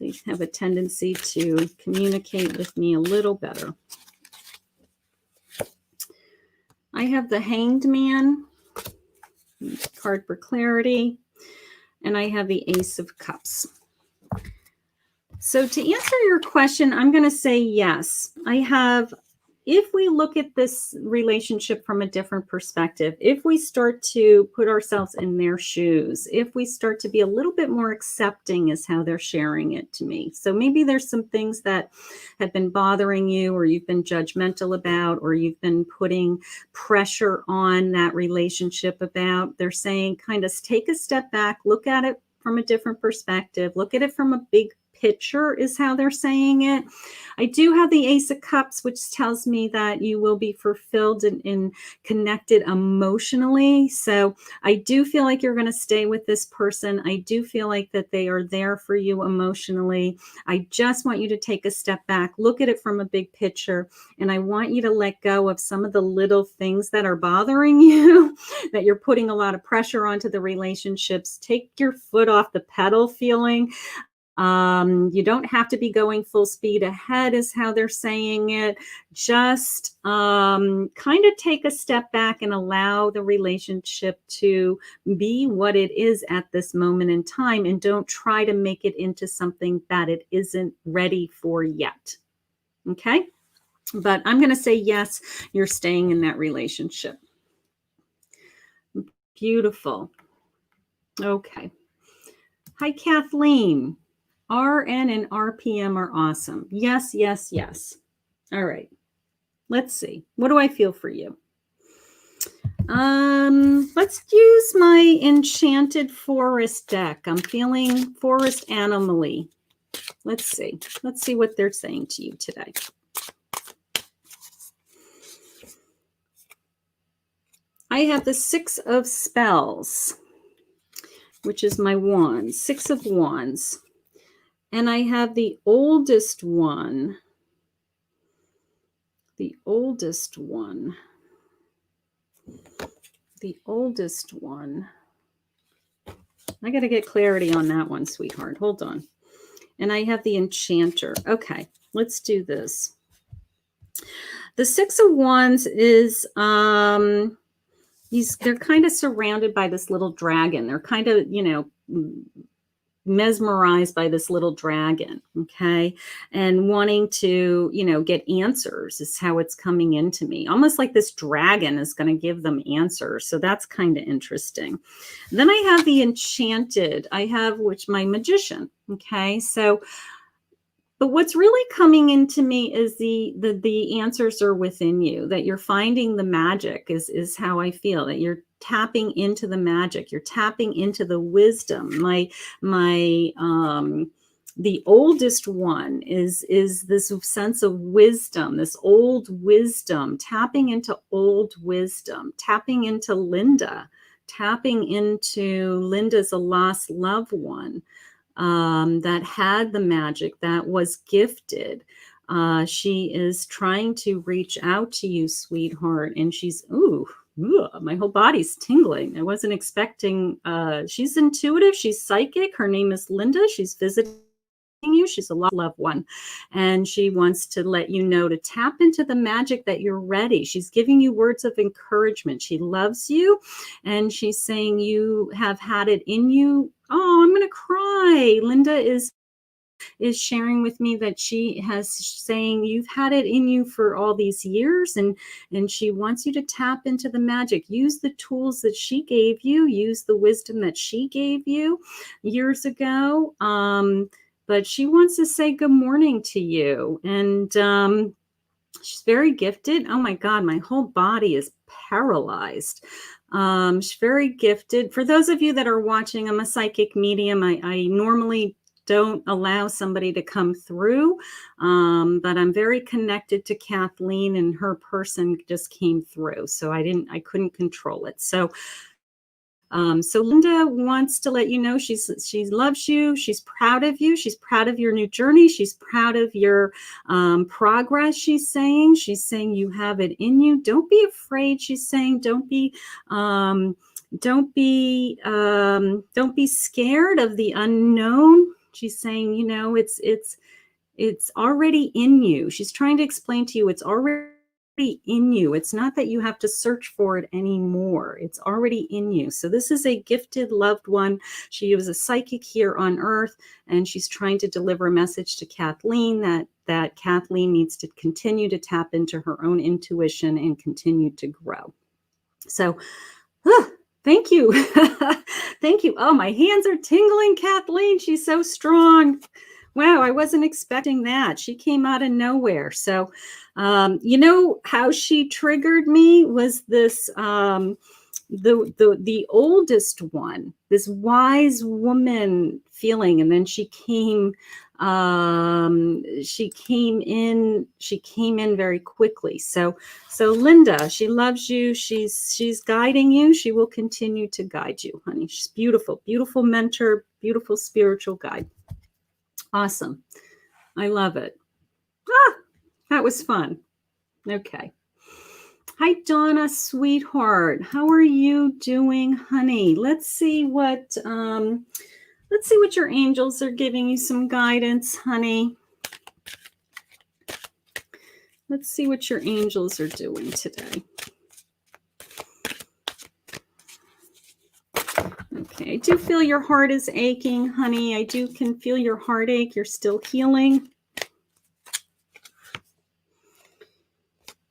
They have a tendency to communicate with me a little better. I have the Hanged Man, card for clarity, and I have the Ace of Cups. So to answer your question, I'm going to say yes. If we look at this relationship from a different perspective, if we start to put ourselves in their shoes, if we start to be a little bit more accepting is how they're sharing it to me. So maybe there's some things that have been bothering you or you've been judgmental about or you've been putting pressure on that relationship about. They're saying kind of take a step back, look at it from a different perspective, look at it from a big picture is how they're saying it. I do have the Ace of Cups, which tells me that you will be fulfilled and connected emotionally. So I do feel like you're going to stay with this person. I do feel like that they are there for you emotionally. I just want you to take a step back, look at it from a big picture, and I want you to let go of some of the little things that are bothering you, that you're putting a lot of pressure onto the relationships. Take your foot off the pedal feeling. You don't have to be going full speed ahead is how they're saying it. Just kind of take a step back and allow the relationship to be what it is at this moment in time, and don't try to make it into something that it isn't ready for yet. Okay? But I'm going to say yes, you're staying in that relationship. Beautiful. Okay. Hi, Kathleen. RN and RPM are awesome. Yes, yes, yes. All right. Let's see. What do I feel for you? Let's use my Enchanted Forest deck. I'm feeling forest animally. Let's see. Let's see what they're saying to you today. I have the Six of Spells, which is my wands. Six of Wands. And I have the oldest one. The oldest one. The oldest one. I got to get clarity on that one, sweetheart. Hold on. And I have the Enchanter. Okay, let's do this. The Six of Wands is, they're kind of surrounded by this little dragon. They're kind of, mesmerized by this little dragon, okay, and wanting to get answers is how it's coming into me, almost like this dragon is going to give them answers. So that's kind of interesting. Then I have the Enchanted. I have my Magician. Okay, so but what's really coming into me is the answers are within you, that you're finding the magic is how I feel, that you're tapping into the magic. You're tapping into the wisdom. The oldest one is this sense of wisdom, this old wisdom, tapping into old wisdom, tapping into Linda, tapping into Linda's a lost loved one that had the magic, that was gifted. She is trying to reach out to you, sweetheart, and she's, my whole body's tingling. I wasn't expecting, she's intuitive, she's psychic. Her name is Linda. She's visiting you. She's a loved one, and she wants to let you know to tap into the magic, that you're ready. She's giving you words of encouragement. She loves you, and she's saying you have had it in you. Oh, I'm gonna cry. Linda is sharing with me that she has saying you've had it in you for all these years, and she wants you to tap into the magic. Use the tools that she gave you, use the wisdom that she gave you years ago. But she wants to say good morning to you, and she's very gifted. Oh my God, my whole body is paralyzed. She's very gifted. For those of you that are watching, I'm a psychic medium. I normally don't allow somebody to come through, but I'm very connected to Kathleen, and her person just came through, so I couldn't control it. So Linda wants to let you know she loves you. She's proud of you. She's proud of your new journey. She's proud of your progress. She's saying you have it in you. Don't be afraid. She's saying don't be scared of the unknown. She's saying, it's already in you. She's trying to explain to you it's already in you. It's not that you have to search for it anymore. It's already in you. So this is a gifted loved one. She was a psychic here on earth, and she's trying to deliver a message to Kathleen that Kathleen needs to continue to tap into her own intuition and continue to grow. So thank you. Thank you. Oh, my hands are tingling, Kathleen. She's so strong. Wow, I wasn't expecting that. She came out of nowhere. So, how she triggered me was this, the oldest one, this wise woman feeling. And then she came in very quickly. So Linda, she loves you. She's guiding you. She will continue to guide you, honey. She's beautiful, beautiful mentor, beautiful spiritual guide. Awesome. I love it. That was fun. Okay. Hi, Donna, sweetheart. How are you doing, honey? Let's see what your angels are giving you some guidance, honey. Let's see what your angels are doing today. Okay, I do feel your heart is aching, honey. I can feel your heartache. You're still healing.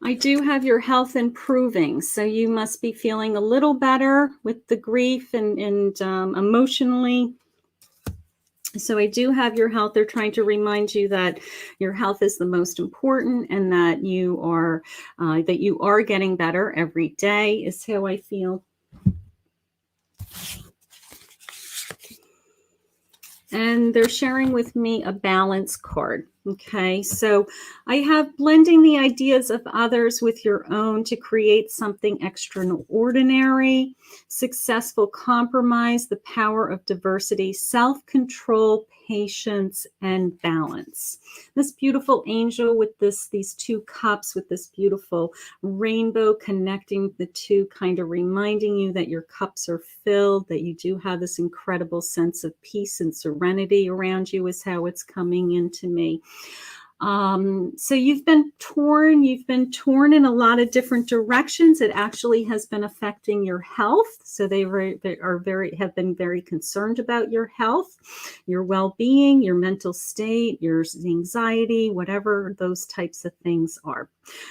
I do have your health improving, so you must be feeling a little better with the grief and emotionally. So I do have your health. They're trying to remind you that your health is the most important, and that you are getting better every day is how I feel. And they're sharing with me a balance card. Okay, so I have blending the ideas of others with your own to create something extraordinary, successful compromise, the power of diversity, self-control, patience, and balance. This beautiful angel with these two cups, with this beautiful rainbow connecting the two, kind of reminding you that your cups are filled, that you do have this incredible sense of peace and serenity around you is how it's coming into me. So you've been torn in a lot of different directions. It actually has been affecting your health. So they have been very concerned about your health, your well-being, your mental state, your anxiety, whatever those types of things are.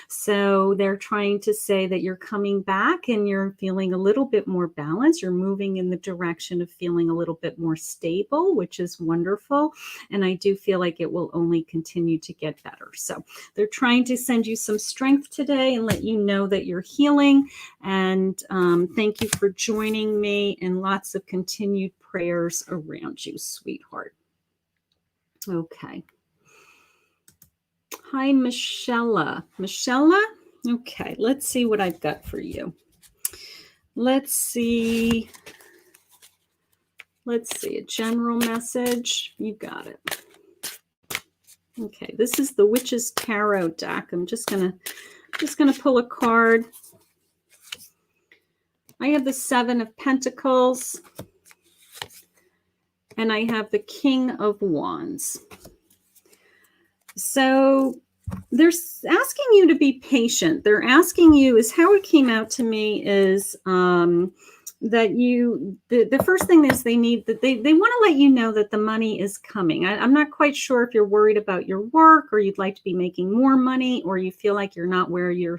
So they're trying to say that you're coming back and you're feeling a little bit more balanced. You're moving in the direction of feeling a little bit more stable, which is wonderful. And I do feel like it will only continue to get better. So they're trying to send you some strength today and let you know that you're healing. And thank you for joining me, and lots of continued prayers around you, sweetheart. Okay. Hi, Michelle. Okay, let's see what I've got for you. Let's see. Let's see, a general message. You got it. Okay, this is the Witch's Tarot deck. I'm just gonna pull a card. I have the Seven of Pentacles, and I have the King of Wands. So they're asking you to be patient. They're asking you, is how it came out to me is that the first thing is they want to let you know that the money is coming. I'm not quite sure if you're worried about your work, or you'd like to be making more money, or you feel like you're not where you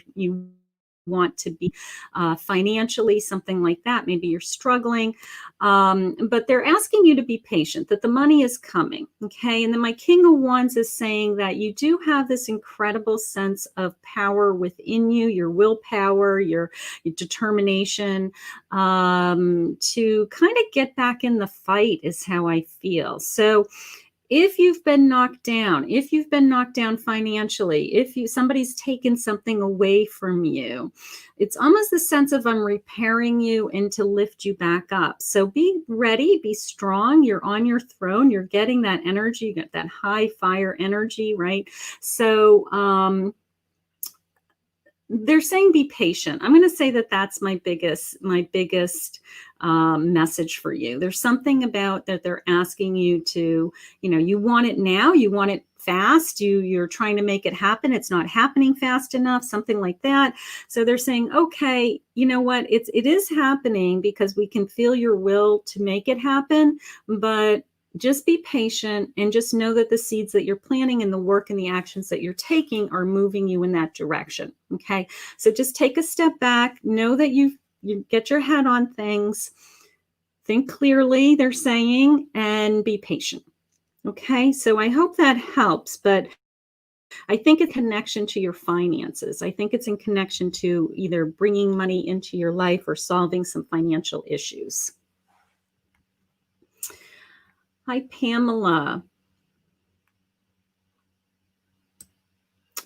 want to be financially, something like that. Maybe you're struggling, but they're asking you to be patient, that the money is coming. Okay. And then my King of Wands is saying that you do have this incredible sense of power within you, your willpower, your determination to kind of get back in the fight is how I feel. So if you've been knocked down financially, if somebody's taken something away from you, it's almost the sense of I'm repairing you and to lift you back up. So be ready, be strong. You're on your throne. You're getting that energy. You get that high fire energy, right? So they're saying be patient. I'm going to say that that's my biggest message for you. There's something about that they're asking you to, you want it now, you want it fast, you're trying to make it happen. It's not happening fast enough, something like that. So they're saying, okay, you know what? It is happening because we can feel your will to make it happen, but just be patient and just know that the seeds that you're planting and the work and the actions that you're taking are moving you in that direction. Okay. So just take a step back, know that you get your head on things, think clearly, they're saying, and be patient. Okay. So I hope that helps, but I think it's a connection to your finances. I think it's in connection to either bringing money into your life or solving some financial issues. Hi, Pamela.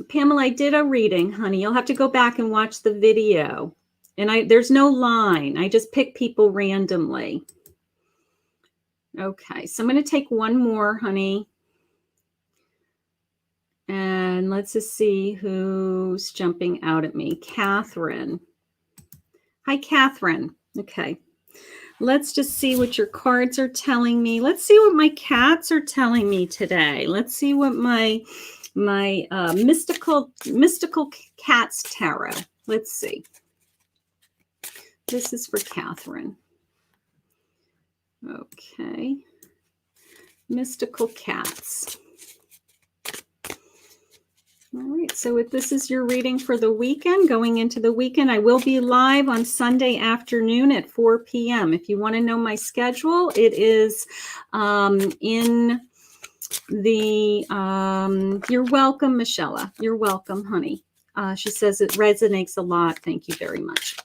Pamela, I did a reading, honey. You'll have to go back and watch the video. And there's no line. I just pick people randomly. Okay, so I'm going to take one more, honey. And let's just see who's jumping out at me. Catherine. Hi, Catherine. Okay. Let's just see what your cards are telling me. Let's see what my cats are telling me today. Let's see what my mystical cats tarot. Let's see. This is for Catherine. Okay. Mystical cats. All right, so if this is your reading for the weekend, going into the weekend, I will be live on Sunday afternoon at 4 p.m. If you want to know my schedule, it is in the, you're welcome, Michelle. You're welcome, honey. She says it resonates a lot. Thank you very much.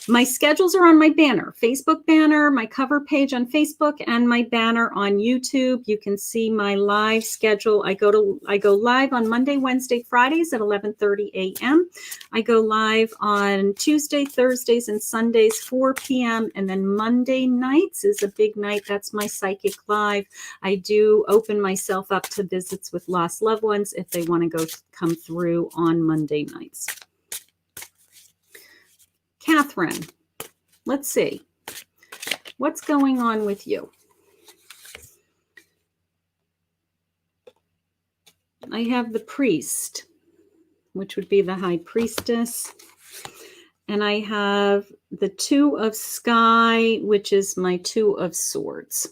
My schedules are on my banner, Facebook banner, my cover page on Facebook, and my banner on YouTube. You can see my live schedule. I go live on Monday, Wednesday, Fridays at 11:30 a.m. I go live on Tuesday, Thursdays, and Sundays 4 p.m. And then Monday nights is a big night. That's my Psychic Live. I do open myself up to visits with lost loved ones if they want to come through on Monday nights. Catherine, let's see. What's going on with you? I have the Priest, which would be the High Priestess. And I have the Two of Sky, which is my Two of Swords.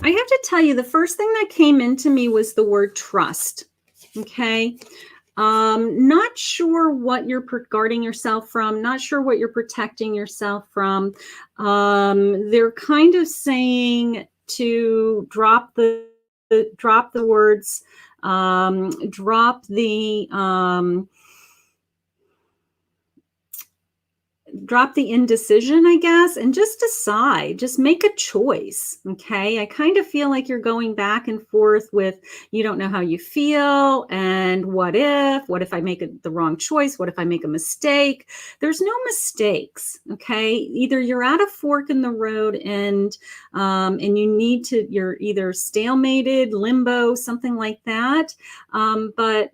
I have to tell you, the first thing that came into me was the word trust. Okay. Not sure what you're guarding yourself from, not sure what you're protecting yourself from. They're kind of saying to drop the words, drop the indecision, I guess, and just decide, just make a choice. Okay. I kind of feel like you're going back and forth with, you don't know how you feel. And what if I make the wrong choice? What if I make a mistake? There's no mistakes. Okay. Either you're at a fork in the road and you're either stalemated, limbo, something like that. But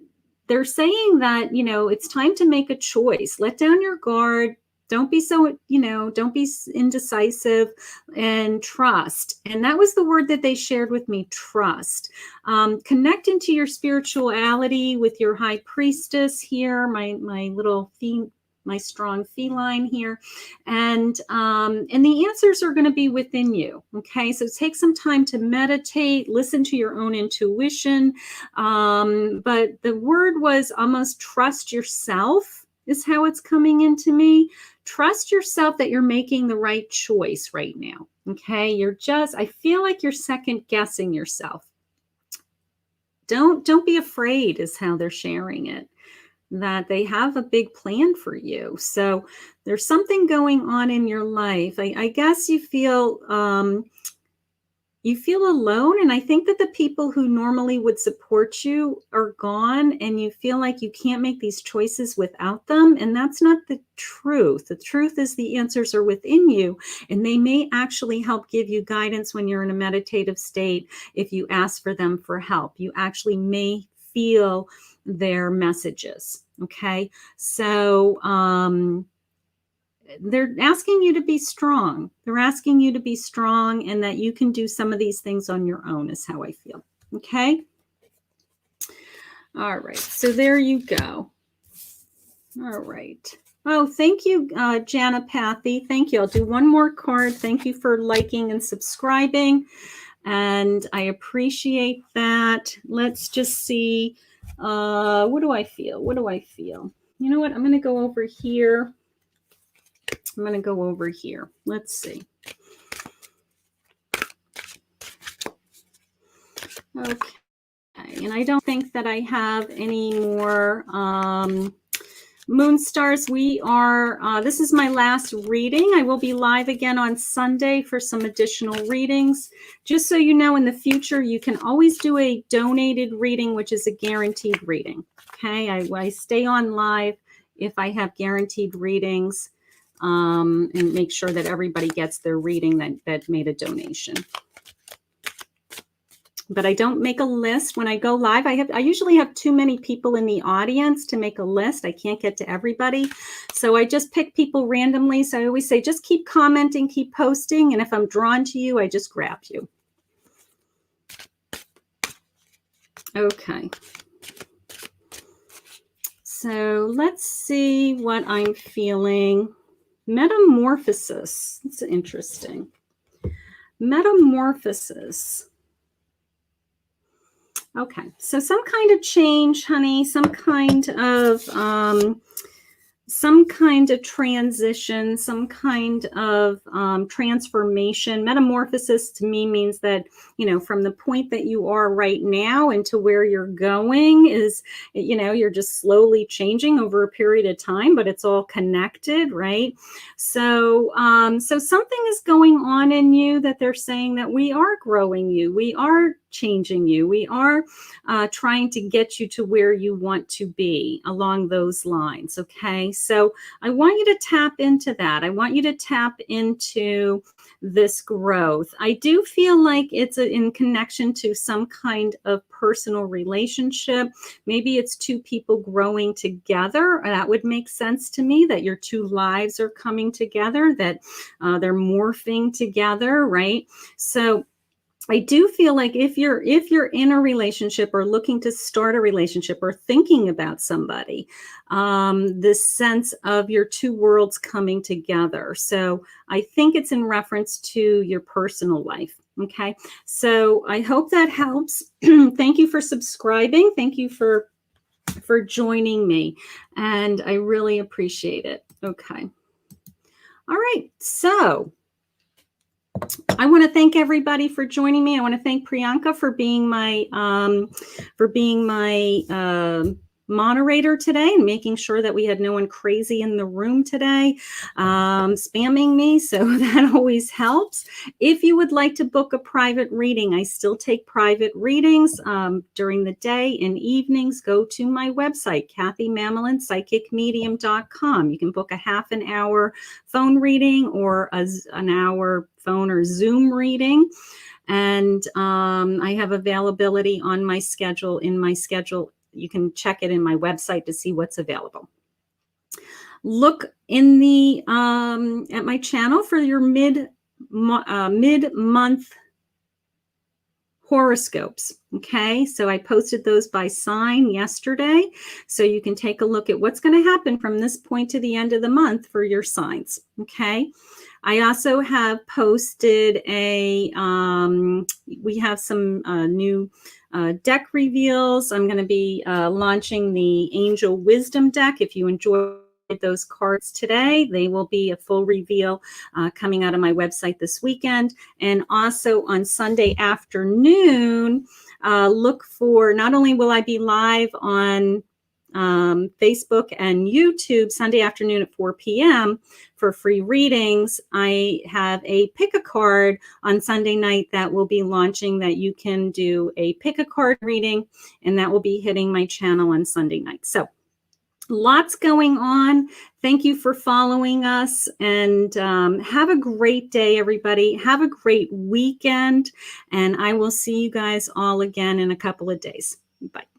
they're saying that, it's time to make a choice. Let down your guard. Don't be so, don't be indecisive, and trust. And that was the word that they shared with me, trust. Connect into your spirituality with your high priestess here, my little my strong feline here. And the answers are going to be within you. Okay. So take some time to meditate, listen to your own intuition. But the word was almost trust yourself is how it's coming into me. Trust yourself that you're making the right choice right now. Okay. I feel like you're second guessing yourself. Don't be afraid is how they're sharing it, that they have a big plan for you. So there's something going on in your life. I guess you feel alone. And I think that the people who normally would support you are gone, and you feel like you can't make these choices without them. And that's not the truth. The truth is the answers are within you, and they may actually help give you guidance when you're in a meditative state. If you ask for them for help, you actually may feel their messages. Okay. So, they're asking you to be strong. They're asking you to be strong, and that you can do some of these things on your own is how I feel. Okay. All right. So there you go. All right. Oh, thank you, Jana Pathy. Thank you. I'll do one more card. Thank you for liking and subscribing. And I appreciate that. Let's just see. What do I feel? What do I feel? You know what? I'm going to go over here. Let's see. Okay. And I don't think that I have any more moon stars. This is my last reading. I will be live again on Sunday for some additional readings. Just so you know, in the future, you can always do a donated reading, which is a guaranteed reading. Okay. I stay on live if I have guaranteed readings. And make sure that everybody gets their reading that made a donation. But I don't make a list when I go live. I usually have too many people in the audience to make a list. I can't get to everybody. So I just pick people randomly. So I always say, just keep commenting, keep posting. And if I'm drawn to you, I just grab you. Okay. So let's see what I'm feeling. Metamorphosis. It's interesting. Metamorphosis. Okay, so some kind of change, honey, some kind of transition, some kind of transformation. Metamorphosis to me means that, from the point that you are right now into where you're going is, you're just slowly changing over a period of time, but it's all connected, right? So, so something is going on in you that they're saying that we are growing you. We are changing you. We are trying to get you to where you want to be along those lines. Okay. So I want you to tap into that. I want you to tap into this growth. I do feel like it's in connection to some kind of personal relationship. Maybe it's two people growing together. That would make sense to me, that your two lives are coming together, that they're morphing together, right? So I do feel like if you're in a relationship or looking to start a relationship or thinking about somebody, this sense of your two worlds coming together. So I think it's in reference to your personal life. Okay. So I hope that helps. Thank you for subscribing. Thank you for joining me. And I really appreciate it. Okay. All right. So I want to thank everybody for joining me. I want to thank Priyanka for being my moderator today and making sure that we had no one crazy in the room today spamming me, so that always helps. If you would like to book a private reading, I still take private readings during the day and evenings. Go to my website, kathymammelin.psychicmedium.com. You can book a half an hour phone reading or an hour phone or Zoom reading. And I have availability on my schedule, in my schedule. You can check it in my website to see what's available. Look in the at my channel for your mid-month horoscopes. Okay, so I posted those by sign yesterday, so you can take a look at what's going to happen from this point to the end of the month for your signs. Okay, I also have posted a we have some new deck reveals. I'm going to be launching the Angel Wisdom deck. If you enjoy those cards today, they will be a full reveal coming out of my website this weekend. And also on Sunday afternoon, look for, not only will I be live on Facebook and YouTube Sunday afternoon at 4 p.m. for free readings, I have a pick a card on Sunday night that will be launching, that you can do a pick a card reading, and that will be hitting my channel on Sunday night. So lots going on. Thank you for following us, and have a great day, everybody. Have a great weekend, and I will see you guys all again in a couple of days. Bye.